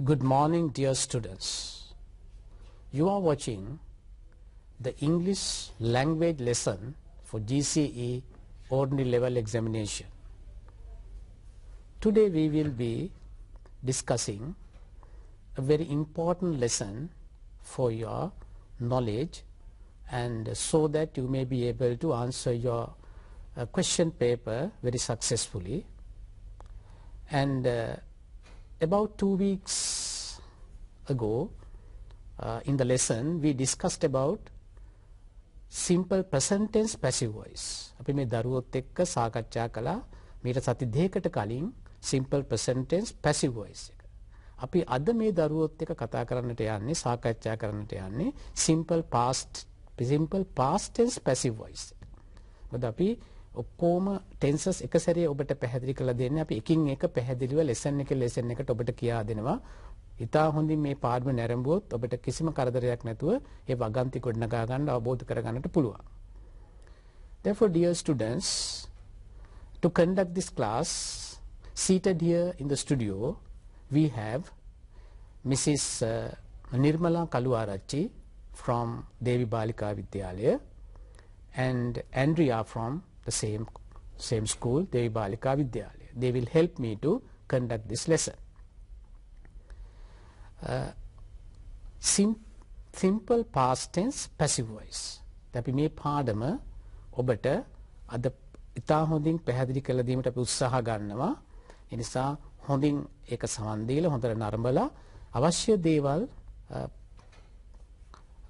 Good morning, dear students. You are watching the English language lesson for GCE ordinary level examination. Today we will be discussing a very important lesson for your knowledge, and so that you may be able to answer your question paper very successfully. And about 2 weeks ago in the lesson we discussed about simple present tense passive voice. අපි මේ දරුවොත් එක්ක සාකච්ඡා කළා මීට සති දෙකකට කලින් simple present tense passive voice එක. අපි අද මේ දරුවොත් එක්ක කතා කරන්නට යන්නේ සාකච්ඡා කරන්නට යන්නේ simple past tense passive voice එක. මොකද අපි ඔක්කොම tenses එක සැරේ ඔබට පැහැදිලි කරලා දෙන්නේ. අපි එකින් එක පැහැදිලිව lesson එකට ඔබට කියා දෙනවා. ඉතා හොඳින් මේ පාඩම නැරඹුවොත් ඔබට කිසිම කරදරයක් නැතුව ඒ වගන්ති ගොඩනගා ගන්න අවබෝධ කර ගන්නට පුළුවන්. Therefore, dear students, to conduct this class, seated here in the studio, we have Mrs. Nirmala Kaluarachi from Devi Balika Vidyalaya and Andrea from the same school, Devi Balika Vidyalaya. They will help me to conduct this lesson. Simple past tense passive voice. අපි මේ පාඩම ඔබට අද ඉතා හොඳින් පැහැදිලි කරලා දීමට අපි උත්සාහ ගන්නවා. ඒ නිසා හොඳින් ඒක සමන් දීලා හොඳට නරඹලා අවශ්‍ය දේවල්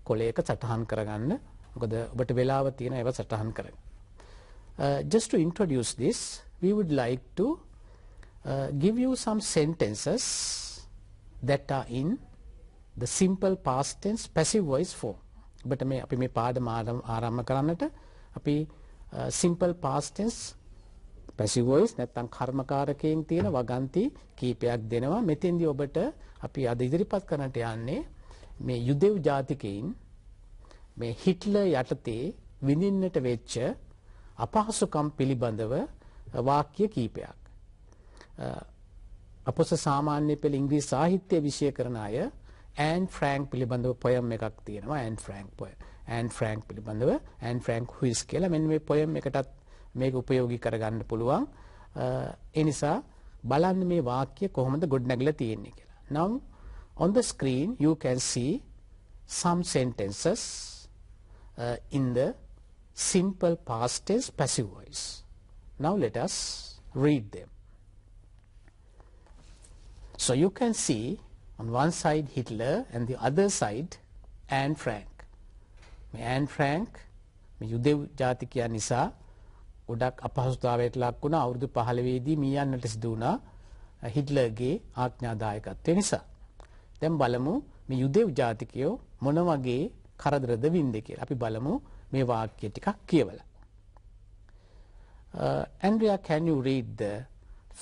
කොලයක සටහන් කරගන්න. මොකද ඔබට වෙලාව තියෙන ඒවා සටහන් කරගන්න. Just to introduce this, we would like to give you some sentences that are in the simple past tense passive voice form. But අපි මේ පාඩම ආරම්භ කරන්නට අපි simple past tense passive voice නැත්නම් කර්මකාරකයෙන් තියෙන වගන්ති කීපයක් දෙනවා. මෙතෙන්දී ඔබට අපි අද ඉදිරිපත් කරන්නට යන්නේ මේ යුදෙව් ජාතිකයින් මේ හිට්ලර් යටතේ විඳින්නට වෙච්ච අපහසුකම් පිළිබඳව වාක්‍ය කීපයක්. අපොස සාමාන්‍ය පෙළ ඉංග්‍රීසි සාහිත්‍ය විෂය කරන අය ඇන් ෆ්‍රැන්ක් පිළිබඳව පොයම් එකක් තියෙනවා. ඇන් ෆ්‍රැන්ක් පිළිබඳව ඇන් ෆ්‍රැන්ක් හුයිස් කියලා මෙන්න මේ පොයම් එකටත් මේක උපයෝගී කරගන්න පුළුවන්. ඒ නිසා බලන්න මේ වාක්‍ය කොහොමද ගොඩනැගිලා තියෙන්නේ කියලා. Now on the screen you can see some sentences in the simple past tense passive voice. Now let us read them. So you can see on one side Hitler and the other side Anne Frank. Anne Frank මේ යුදෙව් ජාතිකයා නිසා ගොඩක් අපහසුතාවයට ලක් වුණා. අවුරුදු 15 දී මියන්නට සිදු වුණා හිට්ලර්ගේ ආඥාදායකත්වය නිසා. දැන් බලමු මේ යුදෙව් ජාතිකයෝ මොන වගේ කරදරද වින්දේ කියලා. අපි බලමු මේ වාක්‍ය ටිකක් කියවලා. Andrea, can you read the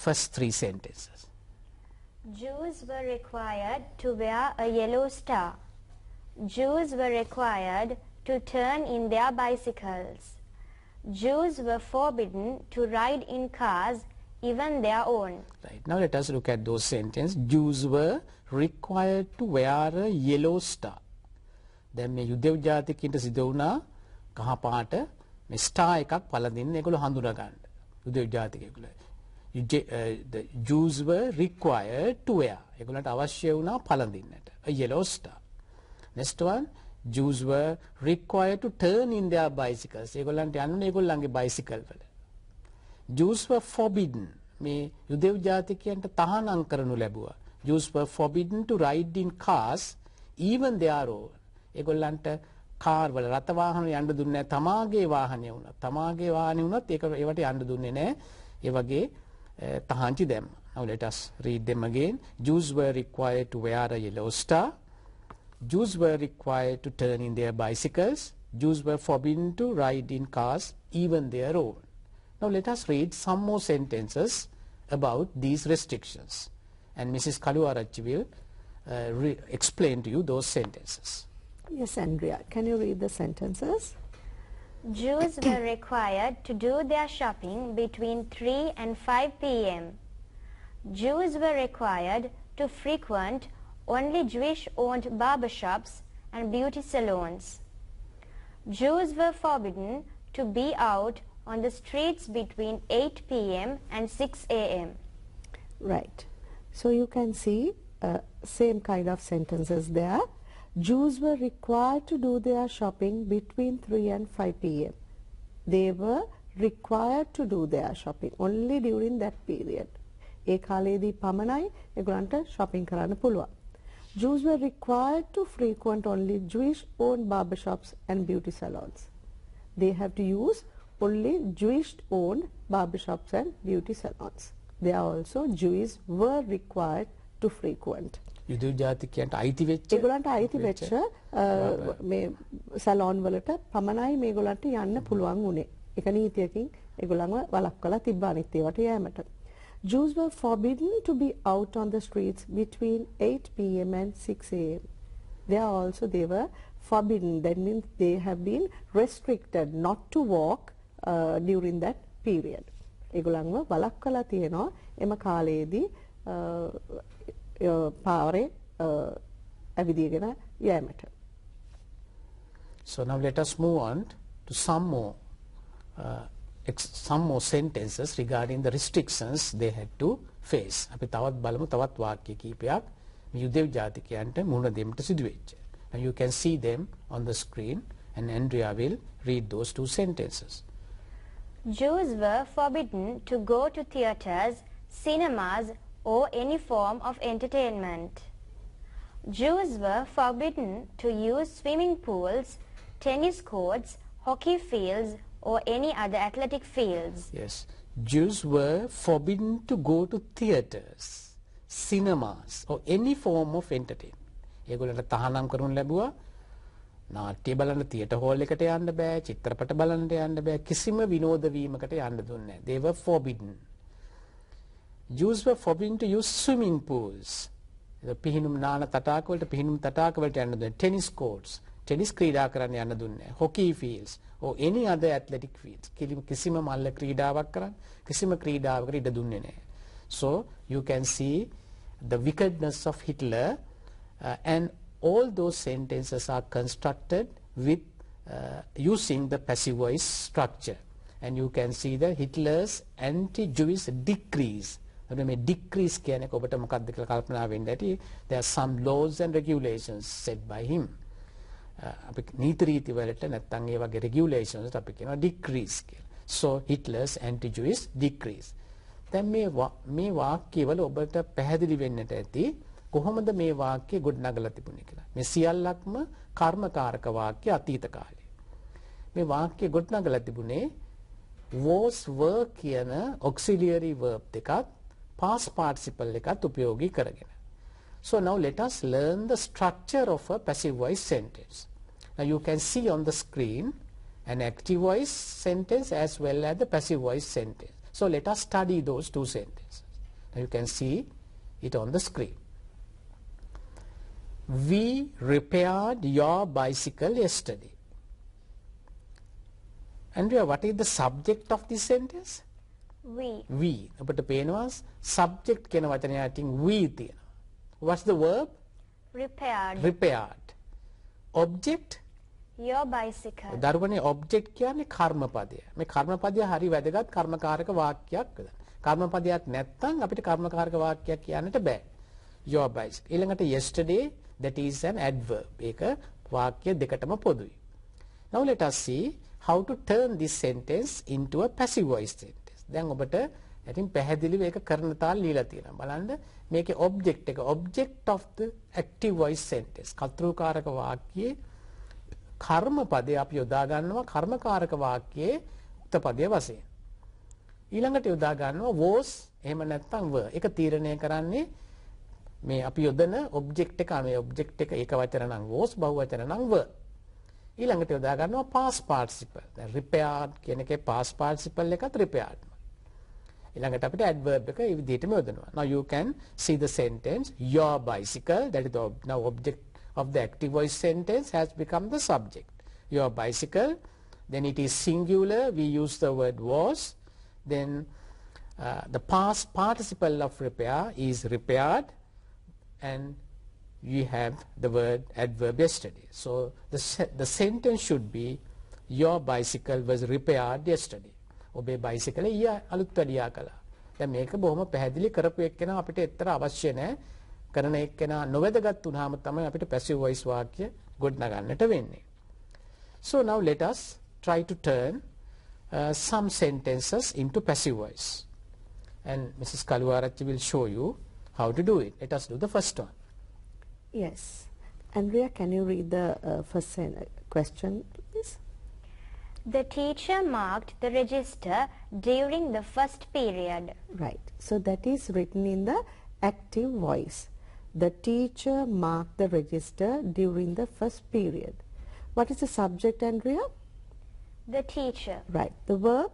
first 3 sentences? Jews were required to wear a yellow star. Jews were required to turn in their bicycles. Jews were forbidden to ride in cars, even their own. Right. Now let us look at those sentences. Jews were required to wear a yellow star. දැන් මේ යුදෙව් ජාතිකයින්ට සිදු වුණා කහ පාට මේ star එකක් පළඳින්න ඒගොල්ලෝ හඳුනා ගන්න. යුදෙව් ජාතිකයෝ the Jews were required to wear. ඒගොල්ලන්ට අවශ්‍ය වුණා පළඳින්නට a yellow star. Next one, Jews were required to turn in their bicycles. ඒගොල්ලන්ට යන්න ඒගොල්ලන්ගේ bicycle වල. Jews were forbidden. මේ යුදෙව් ජාතිකයන්ට තහනම් කරනු ලැබුවා. Jews were forbidden to ride in cars, even their own. ඒගොල්ලන්ට කාර් වල රථ වාහන යන්න දුන්නේ නැහැ. තමාගේ වාහනේ වුණත් ඒවට යන්න දුන්නේ නැහැ. ඒ වගේ තහංචි දැම්ම. Now let us read them again. Jews were required to wear a yellow star. Jews were required to turn in their bicycles. Jews were forbidden to ride in cars, even their own. Now let us read some more sentences about these restrictions. And Mrs. Kaluarachi will explain to you those sentences. Yes, Andrea. Can you read the sentences? Jews were required to do their shopping between 3 and 5 p.m. Jews were required to frequent only Jewish-owned barbershops and beauty salons. Jews were forbidden to be out on the streets between 8 p.m. and 6 a.m. Right. So you can see same kind of sentences there. Jews were required to do their shopping between 3 and 5 p.m. They were required to do their shopping only during that period. ඒ කාලේදී පමණයි ඒගොල්ලන්ට shopping කරන්න පුළුවන්. Jews were required to frequent only Jewish-owned barbershops and beauty salons. They have to use only Jewish-owned barbershops and beauty salons. They are also Jews were required to frequent. යුදෙව් ජාතිකයන්ට අයිති වෙච්ච ඒගොල්ලන්ට අයිති වෙච්ච මේ සැලෝන් වලට පමණයි මේගොල්ලන්ට යන්න පුළුවන් උනේ. ඒක නීතියකින් ඒගොල්ලන්ව වළක්වලා තිබ්බා අනිත් ඒවාට යෑමට. Jews were forbidden to be out on the streets between 8 p.m. and 6 a.m. They were forbidden. That means they have been restricted not to walk during that period. ඒගොල්ලන්ව වළක්වලා තියෙනවා එම කාලයේදී පාරේ ඇවිදගෙන යෑමට. So now let us move on to some more sentences regarding the restrictions they had to face. අපි තවත් බලමු තවත් වාක්‍ය කීපයක් යුදෙව් ජාතිකයන්ට මුහුණ දෙන්නට සිදු වෙච්ච. And you can see them on the screen and Andrea will read those two sentences. Jews were forbidden to go to theaters, cinemas, or any form of entertainment. Jews were forbidden to use swimming pools, tennis courts, hockey fields, or any other athletic fields. Yes, Jews were forbidden to go to theaters, cinemas, or any form of entertainment. ඒගොල්ලන්ට තහනම් කරනු ලැබුවා නාට්‍ය බලන්න theatre hall එකට යන්න බෑ, චිත්‍රපට බලන්න යන්න බෑ, කිසිම විනෝද වීමකට යන්න දුන්නේ නැහැ. They were forbidden. Jews were forbidden to use swimming pools. පිහිනුම් නාන තටාක වලට පිහිනුම් තටාක වලට යන්න දුන්නේ. Tennis courts, tennis ක්‍රීඩා කරන්න යන්න දුන්නේ නැහැ. Hockey fields or any other athletic fields. කිසිම මල්ල ක්‍රීඩාවක් කරන්න කිසිම ක්‍රීඩාවකට ඉඩ දුන්නේ නැහැ. So you can see the wickedness of Hitler and all those sentences are constructed with using the passive voice structure. And you can see the Hitler's anti-Jewish decrees. මේ decrees කියන්නේ ඔබට මොකක්ද කියලා කල්පනා වෙන්න ඇති. There are some laws and regulations set by him. අපි නීති රීති වලට නැත්නම් ඒ වගේ regulations අපි කියනවා decrees කියලා. So Hitler's anti-Jewish decrees. දැන් මේ වාක්‍යවල ඔබට පැහැදිලි වෙන්නට ඇති කොහොමද මේ වාක්‍ය ගොඩනගලා තිබුණේ කියලා. මේ සියල්ලක්ම කර්මකාරක වාක්‍ය අතීත කාලේ. මේ වාක්‍ය ගොඩනගලා තිබුණේ was were කියන auxiliary verb දෙකත් past participle එකත් උපයෝගී කරගෙන. So now let us learn the structure of a passive voice sentence. Now you can see on the screen an active voice sentence as well as the passive voice sentence. So let us study those two sentences. Now you can see it on the screen. We repaired your bicycle yesterday. Andrea, what is the subject of this sentence? We. අපිට පේනවා subject කියන වචනය අතින් we තියෙනවා. What's the verb? Repaired. Object? Your bicycle. දරුවනේ object කියන්නේ කර්මපදය. මේ කර්මපදය හරි වැදගත් කර්මකාරක වාක්‍යයක් වෙනවා. කර්මපදයක් නැත්නම් අපිට කර්මකාරක වාක්‍යයක් කියන්නට බෑ. Your bicycle. ඊළඟට yesterday, that is an adverb. ඒක වාක්‍ය දෙකටම පොදුයි. Now let us see how to turn this sentence into a passive voice sentence. දැන් ඔබට ඉතින් පැහැදිලිව ඒක කරන තාල লীලා තියෙනවා. බලන්න මේකේ object එක object of the active voice sentence. කර්තෘකාරක වාක්‍යයේ කර්මපදේ අපි යොදා ගන්නවා කර්මකාරක වාක්‍යයේ උක්ත පදයේ වශයෙන්. ඊළඟට යොදා ගන්නවා was එහෙම නැත්නම් were. ඒක තීරණය කරන්නේ මේ අපි යොදන object එක මේ object එක ඒක වචන නම් was බහුවචන නම් were. ඊළඟට යොදා ගන්නවා past participle. දැන් repaired කියන එකේ past participle එකත් repaired. ඊළඟට අපිට adverb එක ඒ විදිහටම යොදනවා. Now you can see the sentence your bicycle, that is the now object of the active voice sentence has become the subject. Your bicycle, then it is singular, we use the word was, then the past participle of repair is repaired, and you have the word adverb yesterday. So the sentence should be, your bicycle was repaired yesterday. ඔබේ bicycle ඊය අලුත් වැඩියා කළා. දැන් මේක බොහොම පැහැදිලි කරපු එක්කෙනා අපිට එතර අවශ්‍ය නැහැ. කරන එක්කෙනා නොවැදගත් වුණාම තමයි අපිට passive voice වාක්‍ය ගොඩනගන්නට වෙන්නේ. So now let us try to turn some sentences into passive voice. And Mrs. Kaluarachi will show you how to do it. Let us do the first one. Yes. Andrea, can you read the first question, please? The teacher marked the register during the first period. Right. So that is written in the active voice. The teacher marked the register during the first period. What is the subject, Andrea? The teacher. Right. The verb?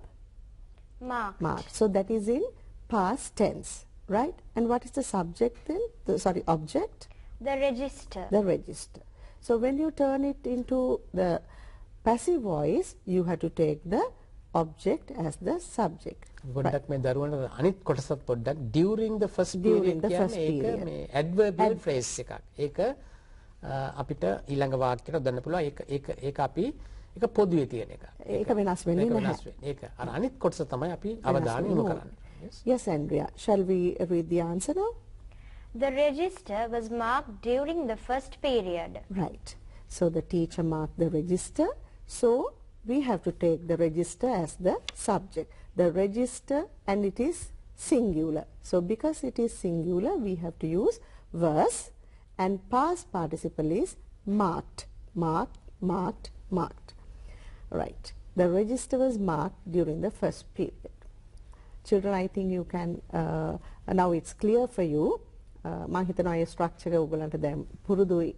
Marked. Marked. So that is in past tense, right? And what is the subject then? Sorry, object? The register. The register. So when you turn it into the passive voice, you have to take the object as the subject. පොඩ්ඩක් මේ දරුවන්ට අනිත් කොටසත් පොඩ්ඩක් during the first During period the first කියන්නේ ඒක period. මේ adverbial phrase එකක්. ඒක අපිට ඊළඟ වාක්‍යයට දාන්න පුළුවන්. ඒක අපි ඒක පොදුවේ තියෙන එකක්. ඒක වෙනස් වෙන්නේ ඒක නැහැ. වෙනස් වෙන්නේ. ඒක අර අනිත් කොටස තමයි අපි අවධානය යොමු කරන්නේ. Yes, Andrea. Shall we read the answer now? The register was marked during the first period. Right. So the teacher marked the register. So we have to take the register as the subject. The register, and it is singular. So because it is singular, we have to use was, and past participle is marked. Marked, marked, marked. Right. The register was marked during the first period. Children, I think you can, now it's clear for you. මම හිතනවා ඒ structure එක ඔයගලන්ට දැන් පුරුදුයි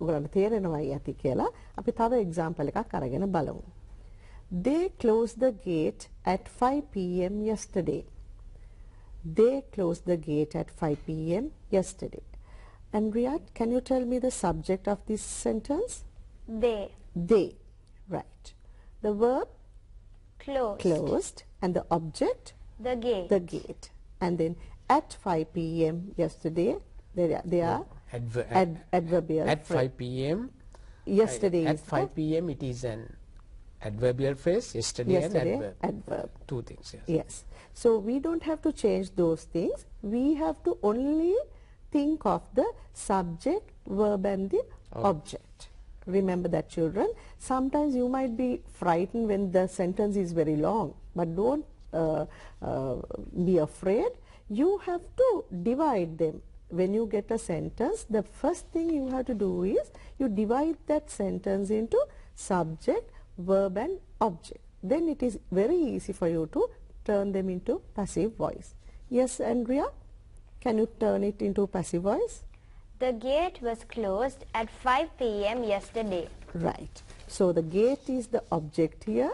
ඔයගලන්ට තේරෙනවයි ඇති කියලා. අපි තව එක්සැම්පල් එකක් අරගෙන බලමු. They closed the gate at 5 p.m. yesterday. They closed the gate at 5 p.m. yesterday. And Riyad, can you tell me the subject of this sentence? They. They. Right. The verb? Closed. Closed. And the object? The gate. The gate. And then at 5 p.m. yesterday, they are adverbial. At 5 p.m. Yesterday At 5 p.m. it is an adverbial phrase. Yesterday and adverb. Two things. Yes. Yes. So we don't have to change those things. We have to only think of the subject, verb and the object. Remember that, children. Sometimes you might be frightened when the sentence is very long, but don't be afraid. You have to divide them. When you get a sentence, the first thing you have to do is you divide that sentence into subject, verb and object. Then it is very easy for you to turn them into passive voice. Yes, Andrea? Can you turn it into passive voice? The gate was closed at 5 p.m. yesterday. Right. So the gate is the object here,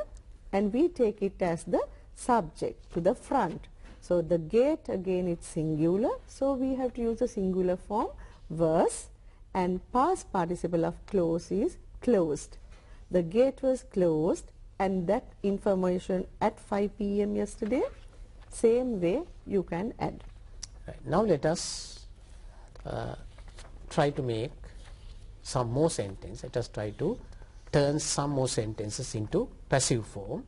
and we take it as the subject to the front. So the gate, again, it's singular. So we have to use the singular form was, and past participle of close is closed. The gate was closed, and that information at 5 p.m. yesterday, same way you can add. Right. Now let us try to make some more sentences. Let us try to turn some more sentences into passive form.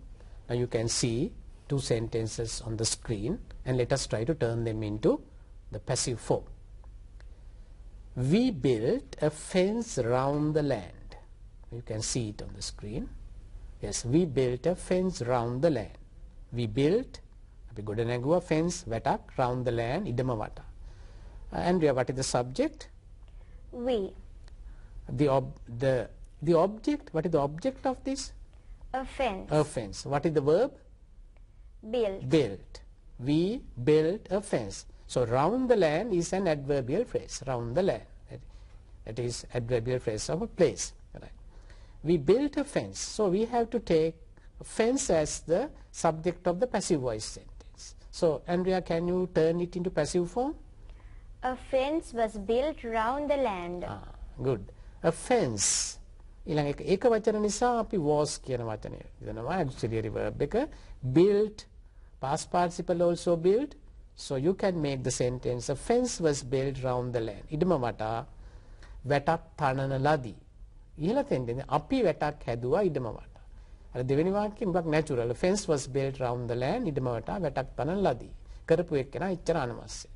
Now you can see two sentences on the screen, and let us try to turn them into the passive form. We built a fence round the land. You can see it on the screen. Yes, we built a fence round the land. We built අපි ගොඩනැගුවා fence වැටක් round the land ඉඩම වටා. Andrea, what is the subject? We. The object, what is the object of this? A fence. A fence. What is the verb? Built. Built. We built a fence. So round the land is an adverbial phrase. Round the land. That is adverbial phrase of a place. Right. We built a fence. So we have to take fence as the subject of the passive voice sentence. So Andrea, can you turn it into passive form? A fence was built round the land. Good. A fence. ඊළඟ එක වචන නිසා අපි was කියන වචනය දෙනවා auxiliary verb එක built, past participle also built. So you can make the sentence, a fence was built round the land. ඉඩම වටා වැටක් තනන ලදී. ඉහළ තෙන්දෙන්නේ අපි වැටක් හැදුවා ඉඩම වටා. අර දෙවෙනි වාක්‍යයෙන් මොකක් natural. Fence was built round the land. ඉඩම වටා වැටක් තනන ලදී. කරපු එක්කෙනා එච්චර අනවශ්‍යයි.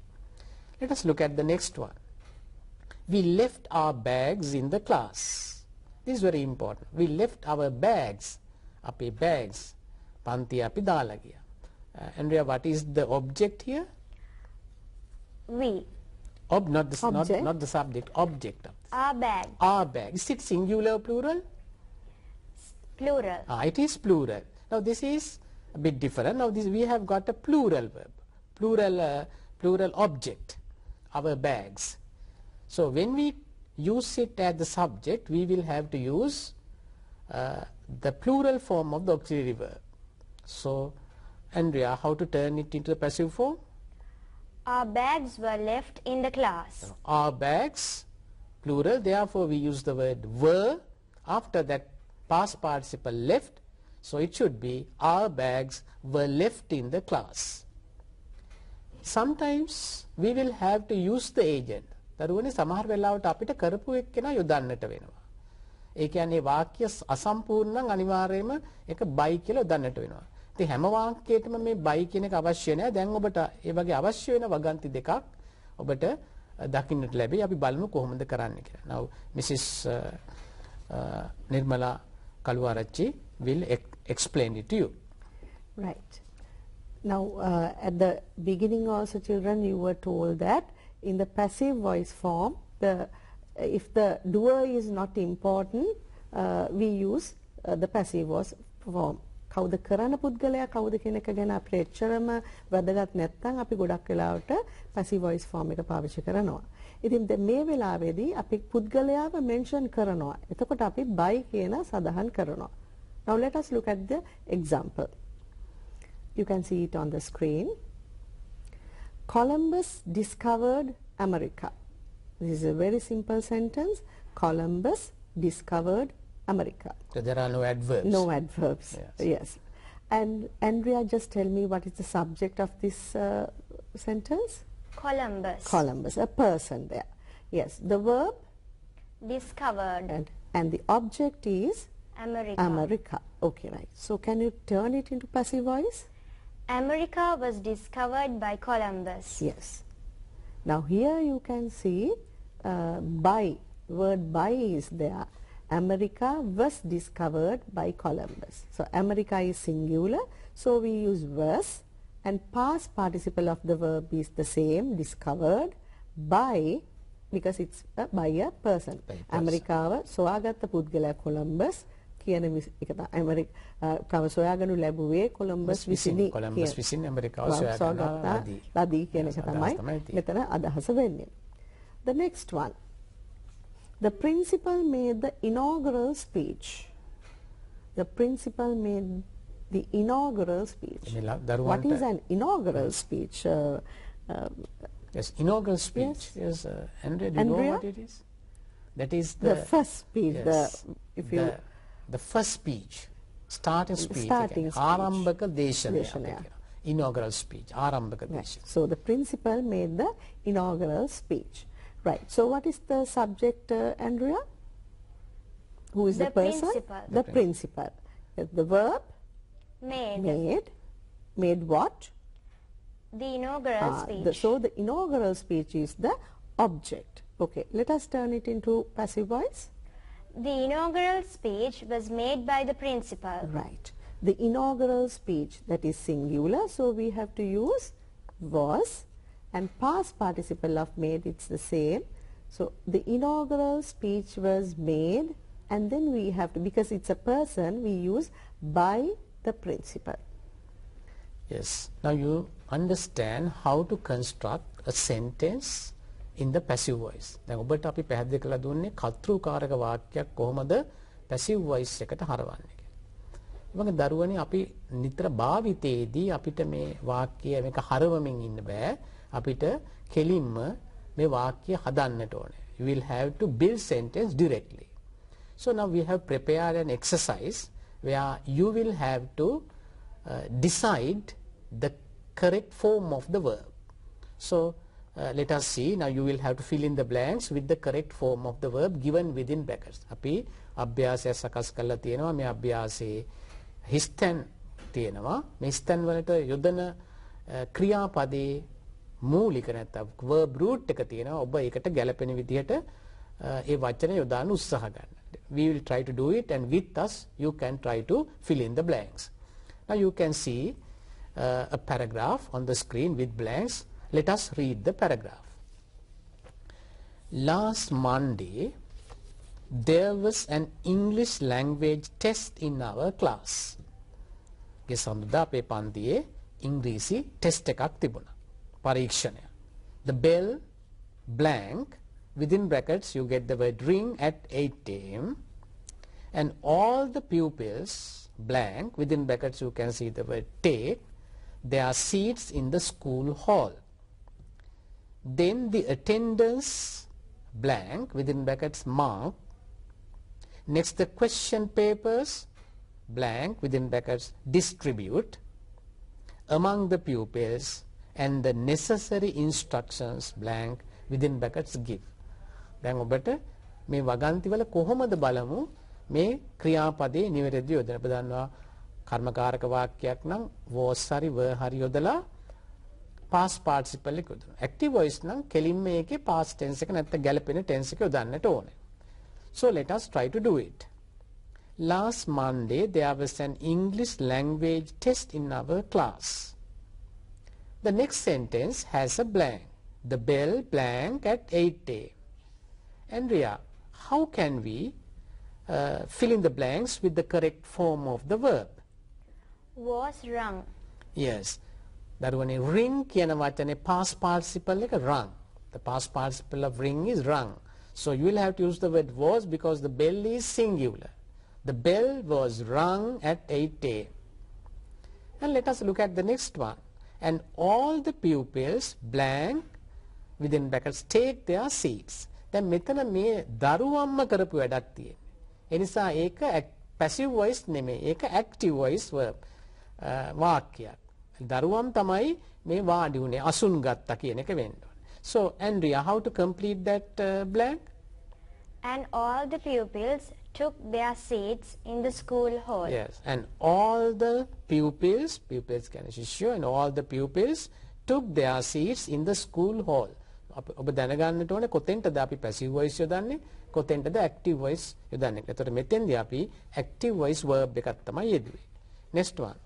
Let us look at the next one. We left our bags in the class. This is very important. We left our bags. අපේ bags. පන්ති අපි දාලා ගියා. Andrea, what is the object here? We. Not the subject, object of this. Our bag. Our bag. Is it singular or plural? Plural. It is plural. Now this is a bit different. Now this we have got a plural verb, plural object, our bags. So when we use it as the subject, we will have to use the plural form of the auxiliary verb. So Andrea, how to turn it into the passive form? Our bags were left in the class. Our bags, plural, therefore we use the word were after that past participle left. So it should be our bags were left in the class. Sometimes we will have to use the agent. දරුවනේ සමහර වෙලාවට අපිට කරපු එක්කෙනා යොදන්නට වෙනවා. ඒ කියන්නේ වාක්‍ය අසම්පූර්ණ නම් අනිවාර්යයෙන්ම ඒක බයි කියලා යොදන්නට වෙනවා. ඉතින් හැම වාක්‍යයකටම මේ බයි කියන එක අවශ්‍ය නැහැ. දැන් ඔබට ඒ වගේ අවශ්‍ය වෙන වගන්ති දෙකක් ඔබට දකින්නට ලැබෙයි. අපි බලමු කොහොමද කරන්නේ කියලා. Now Mrs. Nirmala Kaluarachi will explain it to you. Right. Now at the beginning also, children, you were told that in the passive voice form, if the doer is not important, we use the passive voice form. කවුද කරන පුද්ගලයා කවුද කියන එක ගැන අපිට එච්චරම වැදගත් නැත්නම් අපි ගොඩක් වෙලාවට passive voice form එක පාවිච්චි කරනවා. ඉතින් මේ වෙලාවේදී අපි පුද්ගලයාව mention කරනවා. එතකොට අපි by කියන සඳහන් කරනවා. Now let us look at the example. You can see it on the screen. Columbus discovered America. This is a very simple sentence. Columbus discovered America. So there are no adverbs. No adverbs. Yes. And Andrea, just tell me what is the subject of this sentence? Columbus. Columbus, a person there. Yes. The verb? Discovered. And the object is? America. America. Okay, right. So can you turn it into passive voice? America was discovered by Columbus. Yes. Now here you can see by, word by is there. America was discovered by Columbus. So America is singular, so we use was, and past participle of the verb is the same, discovered by, because it's by a person. America සොයාගත්ත පුද්ගලයා Columbus කියන එක තමයි කව සොයාගනු ලැබුවේ කොලම්බස් විසිනි. කොලම්බස් විසින් ඇමරිකාව සොයාගත්තා ලදී කියන එක තමයි මෙතන අදහස වෙන්නේ. The next one. The principal made the inaugural speech. The principal made the inaugural speech. What is an inaugural speech? Yes, inaugural speech. Yes, Andrea, do you know what it is? That is the first speech. Yes, the first speech, starting speech. ආරම්භක දේශනය. Inaugural speech. ආරම්භක දේශනය. So the principal made the inaugural speech. Right. So what is the subject, Andrea? Who is the person? Principal. The principal. The verb? Made. Made what? The inaugural speech. So the inaugural speech is the object. Okay. Let us turn it into passive voice. The inaugural speech was made by the principal. Right. The inaugural speech, that is singular, so we have to use was, and past participle of made, it's the same. So the inaugural speech was made, and then we have to, because it's a person, we use by the principal. Yes. Now you understand how to construct a sentence in the passive voice. දැන් ඔබට අපි පැහැදිලි කරලා දුන්නේ කර්තෘකාරක වාක්‍යයක් කොහොමද passive voice එකට හරවන්නේ කියලා. වගේ දරුවනේ අපි නිතර භාවිතයේදී අපිට මේ වාක්‍ය මේක හරවමින් ඉන්න බෑ. අපිට කෙලින්ම මේ වාක්‍ය හදන්නට ඕනේ. You will have to build sentence directly. So now we have prepared an exercise where you will have to decide the correct form of the verb. So let us see. Now you will have to fill in the blanks with the correct form of the verb given within brackets. අපි අභ්‍යාසය සකස් කරලා තියෙනවා. මේ අභ්‍යාසයේ හිස්තැන් තියෙනවා. මේ හිස්තැන් වලට යොදන ක්‍රියාපදයේ මූලික නැත්නම් verb root එක තියෙනවා. ඔබ ඒකට ගැලපෙන විදිහට ඒ වචන යොදාන්න උත්සාහ ගන්න. We will try to do it, and with us you can try to fill in the blanks. Now you can see a paragraph on the screen with blanks. Let us read the paragraph. Last Monday there was an English language test in our class. ගෙසඳුදා අපේ පන්තියේ ඉංග්‍රීසි test එකක් තිබුණා. පරීක්ෂණය. The bell blank, within brackets you get the word ring at 8 a.m. and all the pupils blank, within brackets you can see the word take their seats in the school hall. Then the attendance blank, within brackets mark. Next the question papers blank, within brackets distribute among the pupils, and the necessary instructions blank, within brackets give. දැන් ඔබට මේ වගන්ති වල කොහොමද බලමු මේ ක්‍රියාපදේ නිවැරදිව යොදන්න. ඔබ දන්නවා කර්මකාරක වාක්‍යයක් නම් was හරි were හරි යොදලා past participle එක යොදනවා. active voice නම් කෙලින්ම ඒකේ past tense එක නැත්නම් ගැලපෙන tense එක යොදන්නට ඕනේ. So let us try to do it. Last Monday there was an English language test in our class. The next sentence has a blank. The bell blank at 8 a.m. Andrea, how can we fill in the blanks with the correct form of the verb? Was rung. Yes. දරුවනේ ring කියන වචනේ past participle එක rung. The past participle of ring is rung. So you will have to use the word was because the bell is singular. The bell was rung at 8 a.m. And let us look at the next one. And all the pupils blank, within brackets take their seats. දැන් මෙතන මේ දරුවම්ම කරපු වැඩක් තියෙන්නේ. ඒ නිසා ඒක passive voice නෙමෙයි. ඒක active voice verb වාක්‍යයක්. දරුවම් තමයි මේ වාඩි උනේ අසුන් ගත්තා කියන එක වෙන්න ඕනේ. So Andrea, how to complete that blank? And all the pupils took their seats in the school hall. Yes, and all the pupils කියන ශිෂ්‍යයෝ, and all the pupils took their seats in the school hall. ඔබ දැනගන්නට ඕනේ කොතෙන්ටද අපි passive voice යොදන්නේ, කොතෙන්ටද active voice යොදන්නේ. එතකොට මෙතෙන්දී අපි active voice verb එකක් තමයි යෙදුවේ. Next one.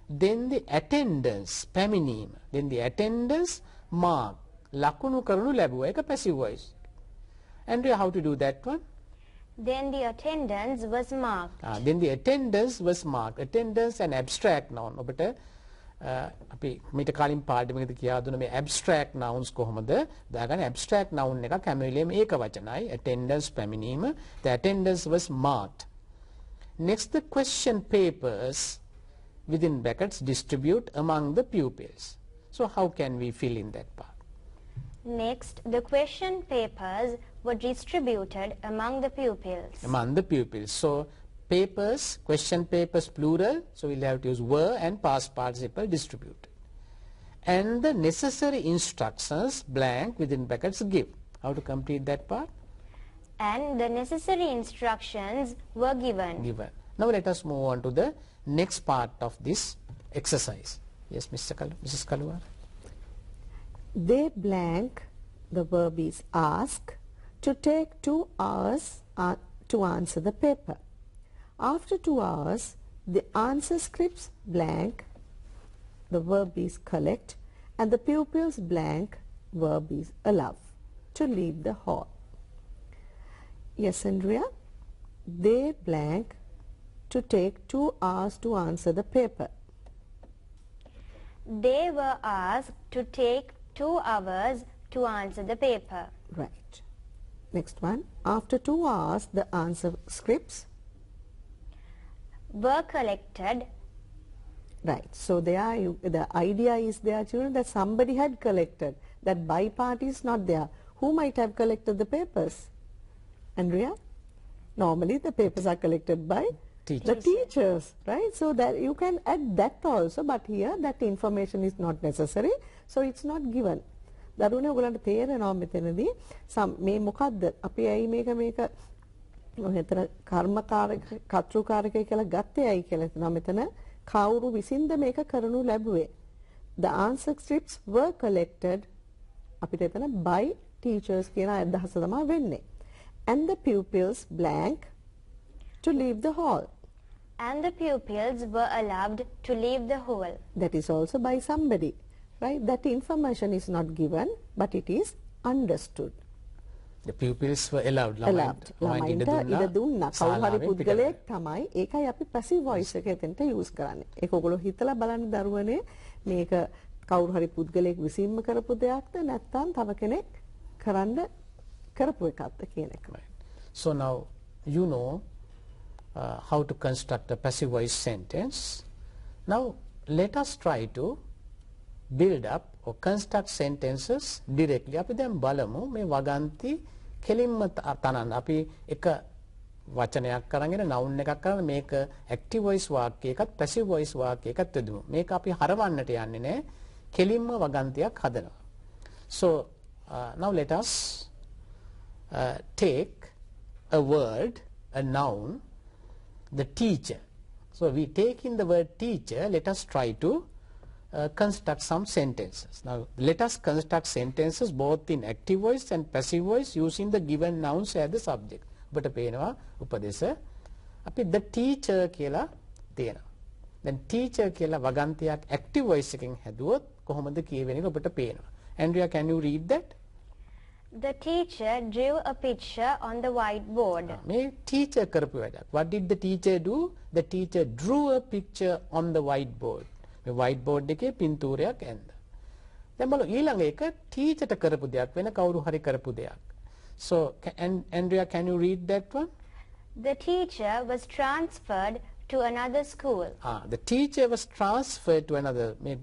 Then the attendance පැමිණීම. Then the attendance mark ලකුණු කරනු ලැබුවා. ඒක passive voice. Andrea, how to do that one? Then the attendance was marked. Then the attendance was marked. Attendance an abstract noun. ඔබට අපි මීට කලින් පාඩමකදී කියා දුන්න මේ abstract nouns කොහොමද දාගන්නේ. abstract noun එකක් හැම වෙලේම ඒක වචනයි. attendance පැමිණීම. The attendance was marked. Next the question papers, within brackets distribute among the pupils. So how can we fill in that part? Next, the question papers were distributed among the pupils. Among the pupils. So papers, question papers plural, so we'll have to use were and past participle distributed. And the necessary instructions blank, within brackets give. How to complete that part? And the necessary instructions were given. Now let us move on to the next part of this exercise. Yes, Mrs. Kaluar. They blank, the verb is ask, to take 2 hours to answer the paper. After 2 hours, the answer scripts blank, the verb is collect, and the pupils blank, verb is allow to leave the hall. Yes, Andrea? They blank to take 2 hours to answer the paper. They were asked to take 2 hours to answer the paper. Right. Next one. After 2 hours, the answer scripts were collected. Right. So the idea is there, children, that somebody had collected. That by part is not there. Who might have collected the papers? Andrea? Normally the papers are collected by the teachers, right? So that you can add that also, but here that information is not necessary, so it's not given. දරුවනේ ඔයගලන්ට තේරෙනවා මෙතනදී මේ මොකද්ද අපි ඇයි මේක මෙතන කර්මකාරක කර්තෘකාරකය කියලා ගත්තේ ඇයි කියලා හිතනවා මෙතන කවුරු විසින්ද මේක කරනු ලැබුවේ. The answer scripts were collected අපිට එතන by teachers කියන අදහස තමයි වෙන්නේ. And the pupils blank to leave the hall. And the pupils were allowed to leave the hall. That is also by somebody, right? That information is not given, but it is understood. The pupils were allowed. ළමයින්ට ඉඩ දුන්නා. කවුරු හරි පුද්ගලයෙක් තමයි. ඒකයි අපි passive voice එක එතෙන්ට use කරන්නේ. ඒක ඔයගොල්ලෝ හිතලා බලන්න දරුවනේ මේක කවුරු හරි පුද්ගලයෙක් විසින්ම කරපු දෙයක්ද නැත්නම් තව කෙනෙක් කරන්න කරපු එකක්ද කියන එක. So now you know how to construct a passive voice sentence. Now let us try to build up or construct sentences directly. අපි දැන් බලමු මේ වගන්ති කෙලින්ම තනන්න. අපි එක වචනයක් අරගෙන noun එකක් අරගෙන මේක active voice වාක්‍යයකත් passive voice වාක්‍යයකත් යොදමු. මේක අපි හරවන්නට යන්නේ නැහැ. කෙලින්ම වගන්තියක් හදනවා. So now let us take a word, a noun, the teacher. So we take in the word teacher, let us try to construct some sentences. Now let us construct sentences both in active voice and passive voice using the given nouns as the subject. ඔබට පේනවා උපදේශ අපි the teacher කියලා තියෙනවා. Then teacher කියලා වගන්තියක් active voice එකෙන් හැදුවොත් කොහොමද කියවෙන එක ඔබට පේනවා. Andrea, can you read that? The teacher drew a picture on the whiteboard. මේ teacher කරපු වැඩක්. What did the teacher do? The teacher drew a picture on the whiteboard. මේ whiteboard එකේ පින්තූරයක් ඇඳලා. දැන් බලන්න ඊළඟ එක teacherට කරපු දෙයක් වෙන කවුරු හරි කරපු දෙයක්. So Andrea, can you read that one? The teacher was transferred to another school. The teacher was transferred to another. මේ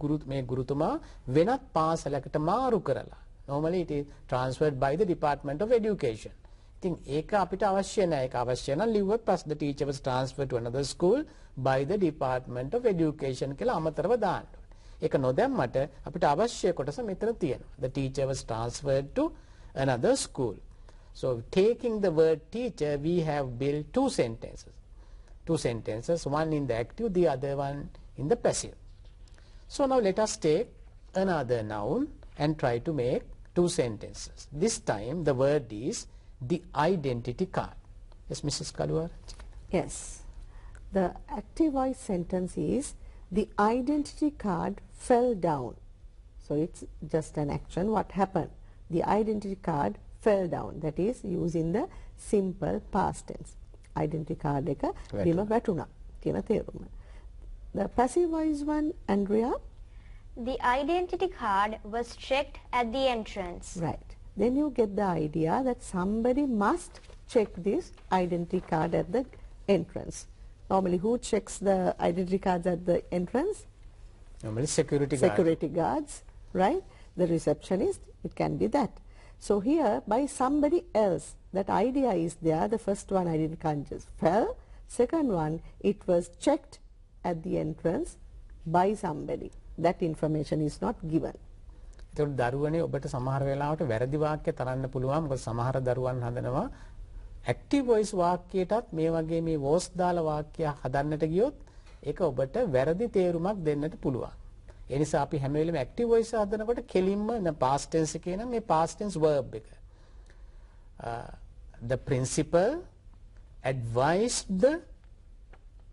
ගුරුතුමා වෙනත් පාසලකට මාරු කරලා. Normally it is transferred by the Department of Education. ඉතින් ඒක අපිට අවශ්‍ය නැහැ. ඒක අවශ්‍ය නම් ලිව්වොත් පස් the teacher was transferred to another school by the Department of Education කියලා අමතරව දාන්න ඕනේ. ඒක නොදැම්මට අපිට අවශ්‍ය කොටස මෙතන තියෙනවා. The teacher was transferred to another school. So taking the word teacher, we have built two sentences. One in the active, the other one in the passive. So now let us take another noun and try to make two sentences. This time the word is the identity card. Yes, Mrs. Kaluar? Yes. The active voice sentence is the identity card fell down. So it's just an action. What happened? The identity card fell down. That is using the simple past tense. Identity card එක බිම වැටුණා කියන තේරුම. The passive voice one, Andrea? The identity card was checked at the entrance. Right. Then you get the idea that somebody must check this identity card at the entrance. Normally who checks the identity cards at the entrance? Normally security guards, right? The receptionist, it can be that. So here by somebody else, that idea is there. The first one identity card just fell. Second one, it was checked at the entrance by somebody. That information is not given. ඒතකොට දරුවනේ ඔබට සමහර වෙලාවට වැරදි වාක්‍ය තරන්න පුළුවන්. මොකද සමහර දරුවන් හදනවා active voice වාක්‍යයටත් මේ වගේ මේ voice දාලා වාක්‍ය හදන්නට ගියොත් ඒක ඔබට වැරදි තේරුමක් දෙන්නට පුළුවන්. ඒ නිසා අපි හැම වෙලෙම active voice හදනකොට කෙලින්ම past tense එකේ නම් මේ past tense verb එක. The principal advised the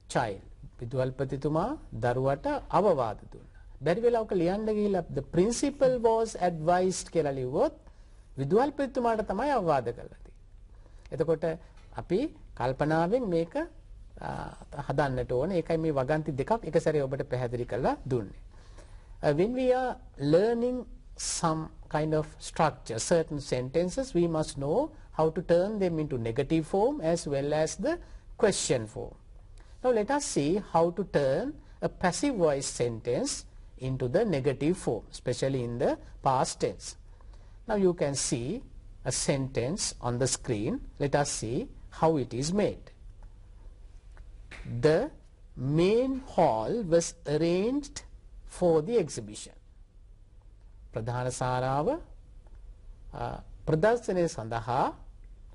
child. විදුහල්පතිතුමා දරුවට අවවාද දුන්නා. බැරි වෙලාවක ලියන්න ගිහිල්ලා the principal was advised කියලා ලිව්වොත් විදුහල්පතිතුමාට තමයි අවවාද කළා තියෙන්නේ. එතකොට අපි කල්පනාවෙන් මේක හදන්නට ඕනේ. ඒකයි මේ වගන්ති දෙකක් එක සැරේ ඔබට පැහැදිලි කරලා දුන්නේ. When we are learning some kind of structure, certain sentences, we must know how to turn them into negative form as well as the question form. Now let us see how to turn a passive voice sentence into the negative form, especially in the past tense. Now you can see a sentence on the screen. Let us see how it is made. The main hall was arranged for the exhibition. ප්‍රධාන සාරාව ප්‍රදර්ශනය සඳහා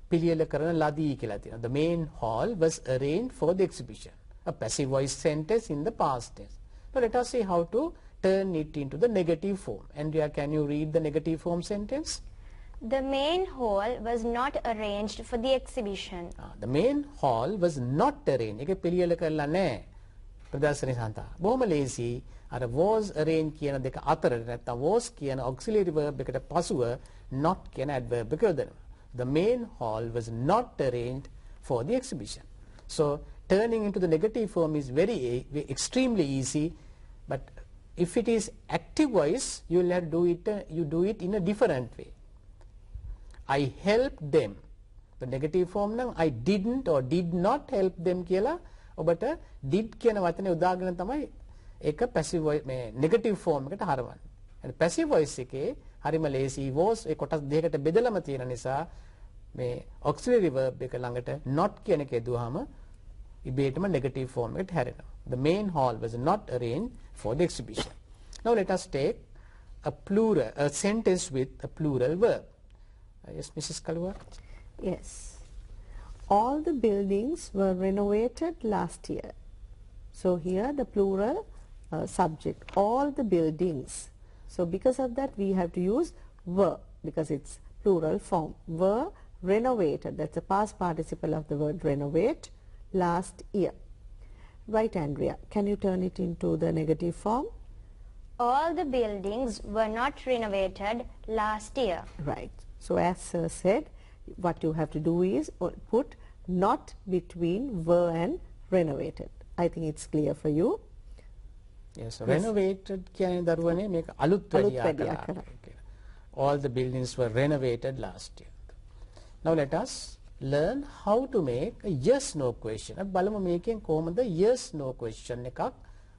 පිළියෙල කරන ලදී කියලා තියෙනවා. The main hall was arranged for the exhibition. A passive voice sentence in the past tense. Now let us see how to turn it into the negative form. Andrea, can you read the negative form sentence? The main hall was not arranged for the exhibition. The main hall was not arranged. ඒක පිළියෙල කරලා නැහැ. ප්‍රදර්ශනය සඳහා. බොහොම ලේසි. අර was arranged කියන දෙක අතරට නැත්නම් was කියන auxiliary verb එකට පසුව not කියන adverb එක යොදනවා. The main hall was not arranged for the exhibition. So turning into the negative form is extremely easy, but if it is active voice, you will have you do it in a different way. I helped them. The negative form නම් I didn't or did not help them කියලා ඔබට did කියන වචනේ උදාගෙන තමයි ඒක passive voice මේ negative form එකට හරවන්නේ. and passive voice එකේ හරිම ලේසි was ඒ කොටස් දෙකකට බෙදලම තියෙන නිසා මේ auxiliary verb එක ළඟට not කියන එක යදුවාම ඉබේටම negative form එකට හැරෙනවා. The main hall was not arranged for the exhibition. Now let us take a sentence with a plural verb. Yes, Mrs. Kalua? Yes. All the buildings were renovated last year. So here the plural subject, all the buildings. So because of that we have to use were, because it's plural form. Were renovated, that's the past participle of the word renovate, last year. Right, Andrea, can you turn it into the negative form? All the buildings were not renovated last year. Right. So as Sir said, what you have to do is put not between were and renovated. I think it's clear for you. Yes, so renovated කියන්නේ දරුවනේ මේක අලුත් වැඩියා කළා. All the buildings were renovated last year. Now let us learn how to make a yes no question. අපි බලමු මේකෙන් කොහොමද yes no question එකක්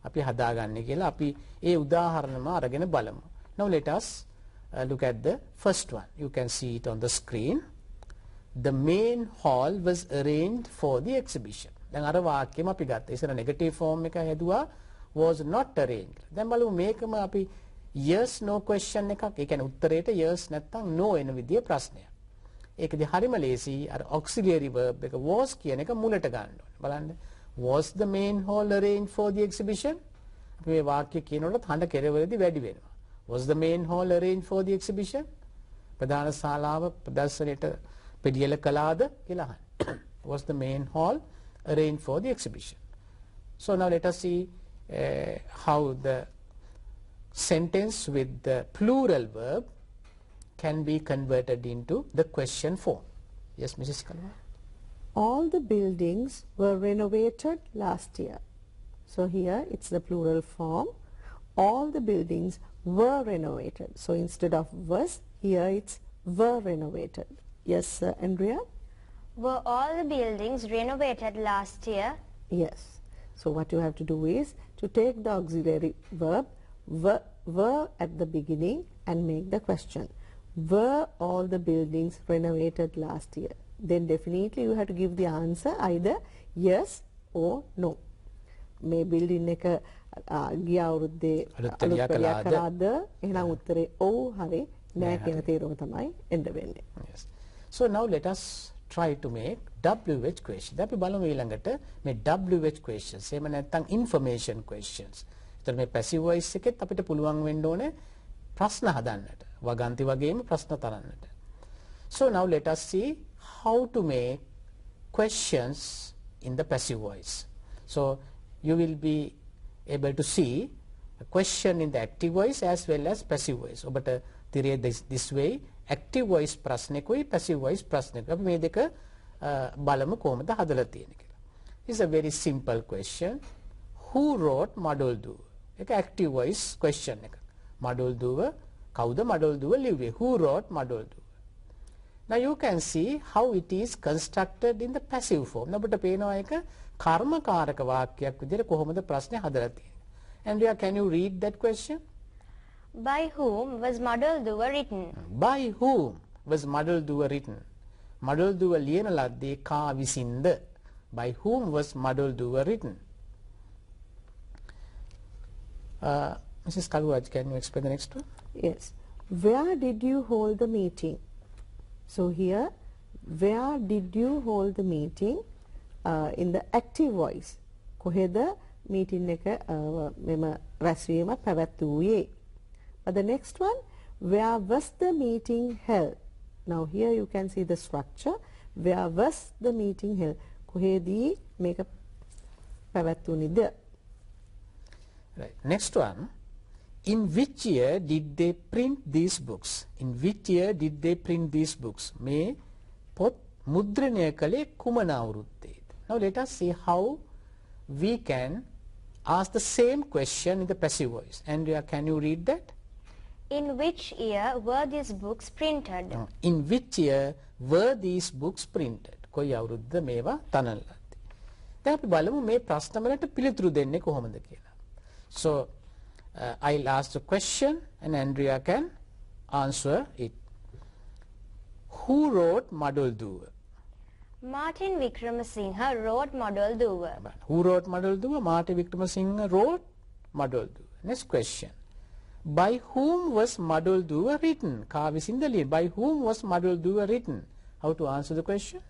අපි හදාගන්නේ කියලා. අපි ඒ උදාහරණම අරගෙන බලමු. Now let us look at the first one. You can see it on the screen. The main hall was arranged for the exhibition. දැන් අර වාක්‍යෙම අපි ගත්තා. ඉතින් negative form එක හැදුවා was not arranged. දැන් බලමු මේකම අපි yes no question එකක්. ඒ කියන්නේ උත්තරේට yes නැත්නම් no එන විදිය ප්‍රශ්නයක්. ඒකදී හරිම ලේසි අර auxiliary verb එක was කියන එක මුලට ගන්න ඕනේ. බලන්න. Was the main hall arranged for the exhibition? අපි මේ වාක්‍ය කියනකොට හඬ කෙරවලදී වැඩි වෙනවා. Was the main hall arranged for the exhibition? ප්‍රධාන ශාලාව ප්‍රදර්ශනයට පිළියෙල කළාද කියලා අහන්න. Was the main hall arranged for the exhibition? So now let us see how the sentence with the plural verb can be converted into the question form. Yes, Mrs. Kalwa? All the buildings were renovated last year. So here it's the plural form. All the buildings were renovated. So instead of was, here it's were renovated. Yes, Andrea? Were all the buildings renovated last year? Yes. So what you have to do is to take the auxiliary verb were at the beginning and make the question. Were all the buildings renovated last year? Then definitely you have to give the answer either yes or no. May building එක ගිය අවුරුද්දේ අලුත් කරාද එහෙනම් උත්තරේ ඔව් හරි නෑ කියන තීරම තමයි එන්න වෙන්නේ. Yes. So now let us try to make WH questions. අපි බලමු ඊළඟට මේ WH questions. එහෙම නැත්නම් information questions. එතන මේ passive voice එකෙත් අපිට පුළුවන් වෙන්න ඕනේ ප්‍රශ්න හදන්නට. වගන්ති වගේම ප්‍රශ්න තරන්නට. So now let us see how to make questions in the passive voice. So you will be able to see a question in the active voice as well as passive voice. ඔබට තිරේ this way active voice ප්‍රශ්නකුයි passive voice ප්‍රශ්නකුයි. අපි මේ දෙක බලමු කොහොමද හදලා තියෙන්නේ කියලා. It's a very simple question. Who wrote මඩොල් දුව? ඒක active voice question එක. මඩොල් දුව කවුද මඩොල් දුව ලිව්වේ? Who wrote මඩොල් දුව? Now you can see how it is constructed in the passive form. ඔබට පේනවා ඒක කර්මකාරක වාක්‍යයක් විදිහට කොහොමද ප්‍රශ්නේ හදලා තියෙන්නේ. Andrea, can you read that question? By whom was මඩොල් දුව written? By whom was මඩොල් දුව written? මඩොල් දුව ලියන ලද්දේ කා විසින්ද? By whom was මඩොල් දුව written? Mrs. Kalwaj, can you explain the next one? Yes. Where did you hold the meeting? So here, where did you hold the meeting? In the active voice. කොහෙද meeting එක මෙම රැස්වීම පැවැත්වුවේ? But the next one, where was the meeting held? Now here you can see the structure. Where was the meeting held? කොහෙදී මේක පැවැත්වුණේද? Right. Next one, in which year did they print these books? In which year did they print these books? මේ පොත් මුද්‍රණය කළේ කුමන අවුරුද්දේද? Now let us see how we can ask the same question in the passive voice. Andrea, can you read that? In which year were these books printed? In which year were these books printed? කොයි අවුරුද්ද මේවා තනන ලද්දේ? දැන් අපි බලමු මේ ප්‍රශ්න වලට පිළිතුරු දෙන්නේ කොහොමද කියලා. So I'll ask the question and Andrea can answer it. Who wrote Madol Duwa? Martin Wickramasinghe wrote Madol Duwa. Who wrote Madol Duwa? Martin Wickramasinghe wrote Madol Duwa. Next question. By whom was Madol Duwa written? Ka visinda ලියන. By whom was Madol Duwa written? How to answer the question?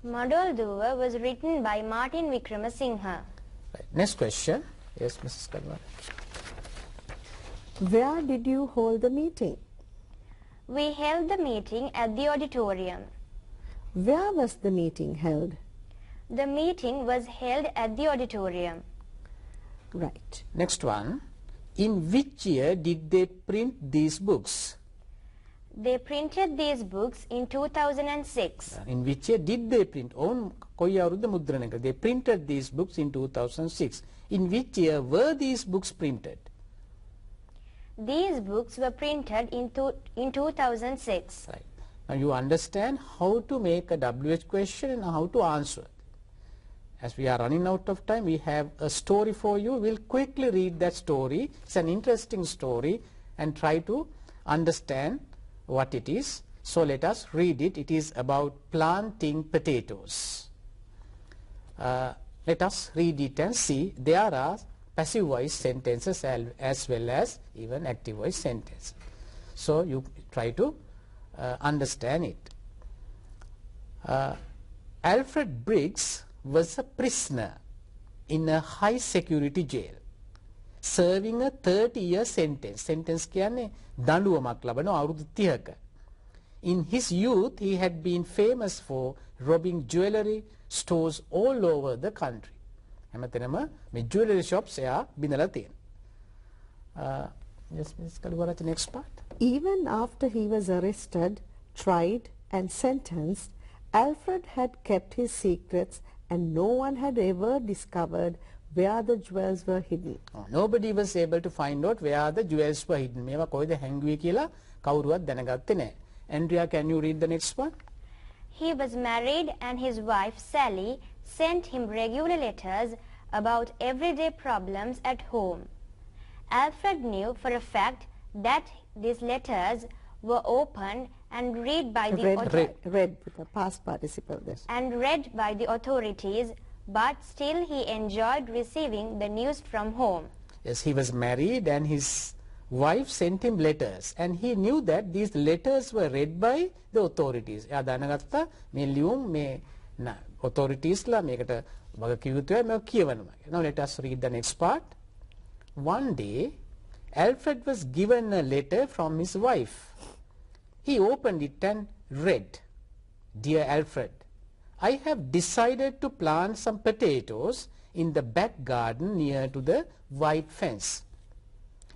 Madol Duwa was written by Martin Wickramasinghe. Right. Next question. Yes, Mrs. Kalwar. Where did you hold the meeting? We held the meeting at the auditorium. Where was the meeting held? The meeting was held at the auditorium. Right. Next one. In which year did they print these books? They printed these books in 2006. In which year did they print? කොයි අවුරුද්ද මුද්‍රණය කළේ? They printed these books in 2006. In which year were these books printed? These books were printed in 2006. Right. Now you understand how to make a WH question and how to answer. As we are running out of time, we have a story for you. We'll quickly read that story. It's an interesting story and try to understand what it is. So let us read it. It is about planting potatoes. Let us read it and see. There are passive voice sentences as well as even active voice sentences. So you try to understand it. Alfred Briggs was a prisoner in a high security jail, serving a 30-year sentence. Sentence කියන්නේ දඬුවමක් ලබන අවුරුදු 30ක. In his youth, he had been famous for robbing jewelry stores all over the country. හැමතැනම මේ jewelry shops එයා බිඳලා තියෙනවා. Yes, Ms. Kalwara, the next part. Even after he was arrested, tried and sentenced, Alfred had kept his secrets and no one had ever discovered where the jewels were hidden. Nobody was able to find out where the jewels were hidden. මේවා කොයිද හැංගුවේ කියලා කවුරුවත් දැනගත්තේ නැහැ. Andrea, can you read the next one? He was married and his wife Sally sent him regular letters about everyday problems at home. Alfred knew for a fact that these letters were opened and read by the read with the past participle there. and read by the authorities, but still he enjoyed receiving the news from home. Yes, he was married and his wife sent him letters and he knew that these letters were read by the authorities. එයා දැනගත්තා මේ ලියුම් මේ authorities ලා මේකට වගකීම් යුතුයි මේක කියවනවා. Now let us read the next part. One day Alfred was given a letter from his wife. He opened it and read, "Dear Alfred, I have decided to plant some potatoes in the back garden near to the white fence.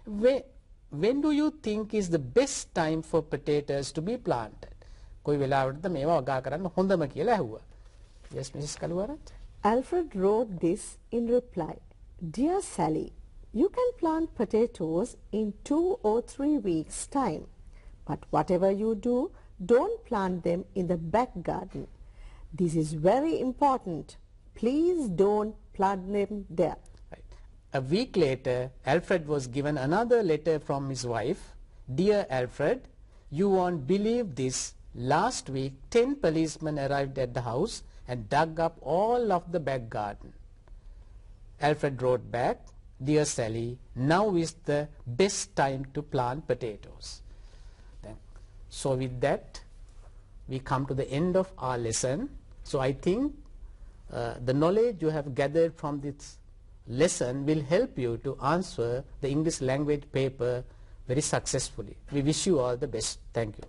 When do you think is the best time for potatoes to be planted?" කොයි වෙලාවටද මේවා වගා කරන්න හොඳම කියලා ඇහුවා. Yes, Mrs. Kalwara. Alfred wrote this in reply. "Dear Sally, you can plant potatoes in 2 or 3 weeks' time. But whatever you do, don't plant them in the back garden. This is very important. Please don't plant them there." Right. A week later, Alfred was given another letter from his wife. "Dear Alfred, you won't believe this. Last week, 10 policemen arrived at the house and dug up all of the back garden." Alfred wrote back, "Dear Sally, now is the best time to plant potatoes." So with that, we come to the end of our lesson. So I think the knowledge you have gathered from this lesson will help you to answer the English language paper very successfully. We wish you all the best. Thank you.